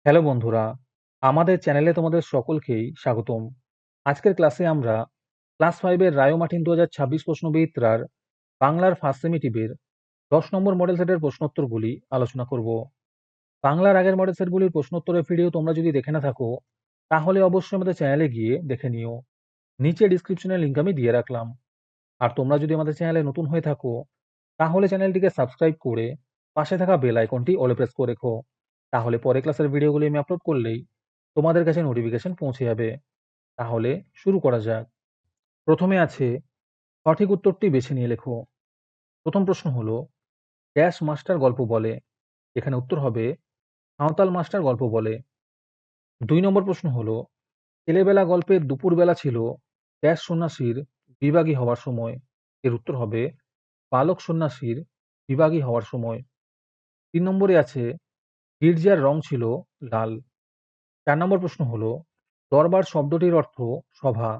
Hello বন্ধুরা, আমাদের চ্যানেলে তোমাদের সকলকেই স্বাগতম। আজকের ক্লাসে আমরা ক্লাস 5 এর রায়োমার্টিন 2026 প্রশ্নবিচিত্রার বাংলার ফার্স্ট সেমিটিভের 10 নম্বর মডেল সেটের প্রশ্নোত্তরগুলি আলোচনা করব। বাংলার আগের মডেল সেটগুলির প্রশ্নোত্তরের ভিডিও তোমরা যদি দেখে না থাকো, তাহলে অবশ্যই আমাদের চ্যানেলে গিয়ে দেখে নিও। নিচে ডিসক্রিপশনে লিংক আমি দিয়ে রাখলাম। আর তোমরা যদি আমাদের চ্যানেলে নতুন হয়ে থাকো, তাহলে চ্যানেলটিকে সাবস্ক্রাইব করে পাশে থাকা বেল আইকনটি অলে প্রেস করে রেখো। তাহলে পরে ক্লাসের ভিডিওগুলি আমি আপলোড করলেই তোমাদের কাছে নোটিফিকেশন পৌঁছে যাবে। তাহলে শুরু করা যাক। প্রথমে আছে সঠিক উত্তরটি বেছে নিয়ে লেখো। প্রথম প্রশ্ন হলো ড্যাশ মাস্টার গল্প বলে। এখানে উত্তর হবে সাঁওতাল মাস্টার গল্প বলে। 2 নম্বর প্রশ্ন হলো ছেলেবেলা গল্পের দুপুরবেলা ছিল ড্যাশ সন্ন্যাসীর বিভাগী হওয়ার সময়। এর উত্তর হবে বালক সন্ন্যাসীর বিভাগী হওয়ার সময়। 3 নম্বরে আছে গির্জার রং ছিল লাল। 4 নম্বর প্রশ্ন হলো দরবার শব্দটির অর্থ সভা।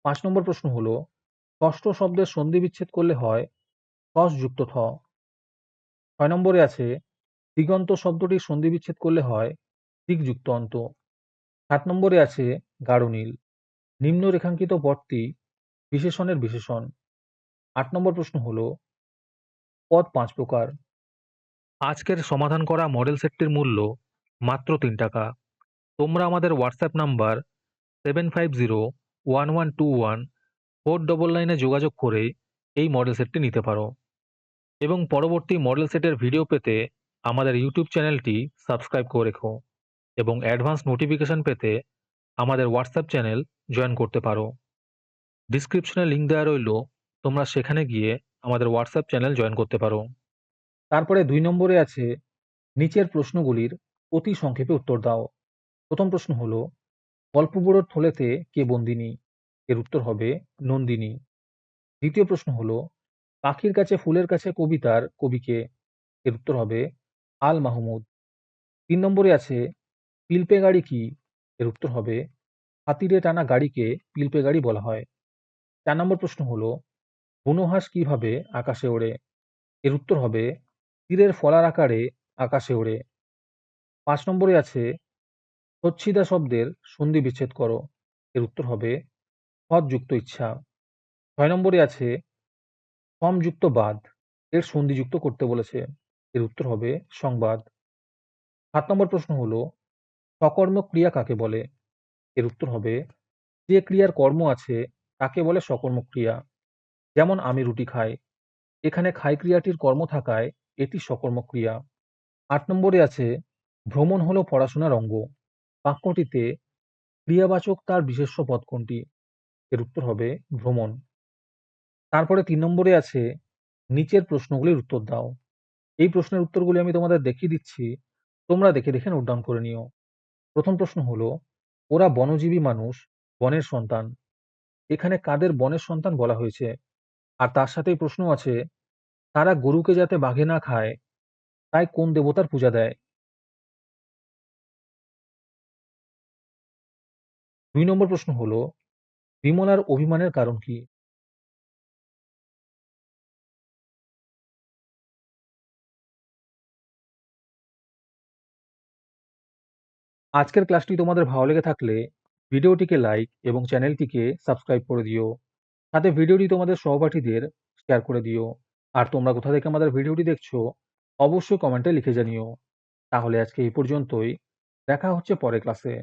5 নম্বর প্রশ্ন হলো ষষ্ঠ শব্দের সন্ধি বিচ্ছেদ করলে হয় ঠস যুক্ত ঠ। 6 নম্বরে আছে দিগন্ত শব্দটির সন্ধি বিচ্ছেদ করলে হয় দিক যুক্ত অন্ত। 7 নম্বরে আছে গাঢ় নীল। নিম্ন রেখাঙ্কিত পদটি বিশেষণের বিশেষণ। 8 নম্বর প্রশ্ন হলো পদ 5 প্রকার। আজকের সমাধান করা মডেল সেটটির মূল্য মাত্র 3 টাকা। তোমরা আমাদের হোয়াটসঅ্যাপ নাম্বার 7501121499 যোগাযোগ করে এই মডেল সেটটি নিতে পারো এবং পরবর্তী মডেল সেটের ভিডিও পেতে আমাদের ইউটিউব চ্যানেলটি সাবস্ক্রাইব করে রেখো এবং অ্যাডভান্স নোটিফিকেশন পেতে আমাদের হোয়াটসঅ্যাপ চ্যানেল জয়েন করতে পারো। ডিসক্রিপশনে লিংক দেওয়া রইল, তোমরা সেখানে গিয়ে আমাদের হোয়াটসঅ্যাপ চ্যানেল জয়েন করতে পারো। তারপরে 2 নম্বরে আছে নিচের প্রশ্নগুলির অতি সংক্ষেপে উত্তর দাও। প্রথম প্রশ্ন হলো গল্পবুড়োর থলেতে কে বন্দিনী। এর উত্তর হবে নন্দিনী। দ্বিতীয় প্রশ্ন হলো পাখির কাছে ফুলের কাছে কবিতার কবিকে। এর উত্তর হবে আল মাহমুদ। 3 নম্বরে আছে পিলপে গাড়ি কি। এর উত্তর হবে হাতিরে টানা গাড়িকে পিলপে গাড়ি বলা হয়। 4 নম্বর প্রশ্ন হলো বুনো হাঁস কিভাবে আকাশে ওড়ে। এর উত্তর হবে তীরের ফলার আকারে আকাশে ওড়ে। 5 নম্বরে আছে সচ্ছিদা শব্দের সন্ধি বিচ্ছেদ করো। এর উত্তর হবে সৎ যুক্ত ইচ্ছা। 6 নম্বরে আছে সম যুক্ত বাদ এর সন্ধি যুক্ত করতে বলেছে। এর উত্তর হবে সংবাদ। 7 নম্বর প্রশ্ন হলো সকর্মক ক্রিয়া কাকে বলে। এর উত্তর হবে যে ক্রিয়ার কর্ম আছে তাকে বলে সকর্মক ক্রিয়া। যেমন আমি রুটি খাই, এখানে খাই ক্রিয়াটির কর্ম থাকায় এটি সকর্মক ক্রিয়া। 8 নম্বরে আছে ভ্রমণ হলো পড়াশোনার অঙ্গ। বাক্যটিতে ক্রিয়াবাচক তার বিশেষ্য পদ কোনটি। এর উত্তর হবে ভ্রমণ। তারপরে 3 নম্বরে আছে নিচের প্রশ্নগুলির উত্তর দাও। এই প্রশ্নের উত্তরগুলি আমি তোমাদের দেখিয়ে দিচ্ছি, তোমরা দেখে দেখে নোট ডাউন করে নিও। প্রথম প্রশ্ন হলো ওরা বনজীবী মানুষ, বনের সন্তান। এখানে কাদের বনের সন্তান বলা হয়েছে? আর তার সাথেই প্রশ্ন আছে তারা গরুকে যাতে বাঘে না খায় তাই কোন দেবতার পূজা দেয়? 2 নম্বর প্রশ্ন হলো বিমলার অভিমানের কারণ কি? আজকের ক্লাসটি তোমাদের ভালো লেগে থাকলে ভিডিওটিকে লাইক এবং চ্যানেলটিকে সাবস্ক্রাইব করে দিও। সাথে ভিডিওটি তোমাদের সহপাঠীদের শেয়ার করে দিও। আর তোমরা কোথা থেকে আমাদের ভিডিওটি দেখছো অবশ্যই কমেন্টে লিখে জানিও। তাহলে আজকে এই পর্যন্তই। দেখা হচ্ছে পরের ক্লাসে।